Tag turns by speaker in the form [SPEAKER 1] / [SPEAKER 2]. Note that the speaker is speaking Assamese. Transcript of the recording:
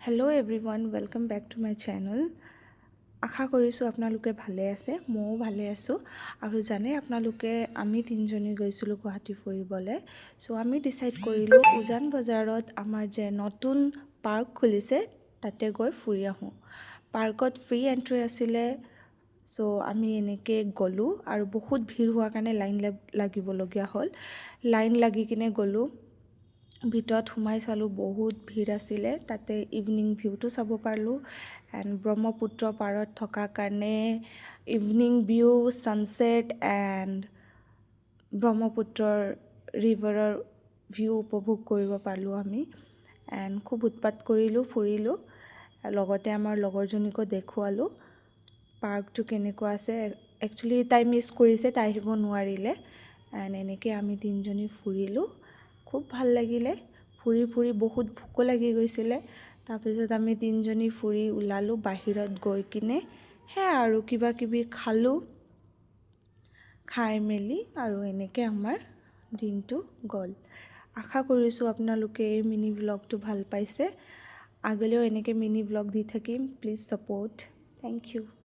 [SPEAKER 1] Hello' everyone, welcome back to my channel. আশা কৰিছোঁ আপোনালোকে ভালে আছে, ময়ো ভালে আছোঁ। আৰু জানে আপোনালোকে আমি তিনিজনী গৈছিলোঁ গুৱাহাটী ফুৰিবলৈ। চ' আমি ডিচাইড কৰিলোঁ উজান বজাৰত আমাৰ যে নতুন পাৰ্ক খুলিছে তাতে গৈ ফুৰি আহোঁ। পাৰ্কত ফ্ৰী এণ্ট্ৰি আছিলে। চ' আমি এনেকৈ গ'লোঁ আৰু বহুত ভিৰ হোৱাৰ কাৰণে লাইন লাগিবলগীয়া হ'ল। লাইন লাগি কিনে গ'লোঁ। ভিতৰত সোমাই চালোঁ, বহুত ভিৰ আছিলে। তাতে ইভিনিং ভিউটো চাব পাৰিলোঁ। এণ্ড ব্ৰহ্মপুত্ৰ পাৰত থকাৰ কাৰণে ইভিনিং ভিউ, ছানছেট এণ্ড ব্ৰহ্মপুত্ৰৰ ৰিভাৰৰ ভিউ উপভোগ কৰিব পাৰিলোঁ আমি। এণ্ড খুব উৎপাত কৰিলোঁ, ফুৰিলোঁ। লগতে আমাৰ লগৰজনীকো দেখুৱালোঁ পাৰ্কটো কেনেকুৱা আছে। একচুৱেলি তাই মিছ কৰিছে, তাই আহিব নোৱাৰিলে। এণ্ড এনেকৈ আমি তিনিজনী ফুৰিলোঁ, খুব ভাল লাগিলে। ফুৰি বহুত ভোকো লাগি গৈছিলে। তাৰপিছত আমি তিনিজনী ফুৰি ওলালোঁ বাহিৰত গৈ কিনে। সেয়া আৰু কিবা কিবি খালোঁ, খাই মেলি আৰু এনেকৈ আমাৰ দিনটো গ'ল। আশা কৰিছোঁ আপোনালোকে এই মিনি ব্লগটো ভাল পাইছে। আগলৈও এনেকৈ মিনি ব্লগ দি থাকিম। Please support. Thank U.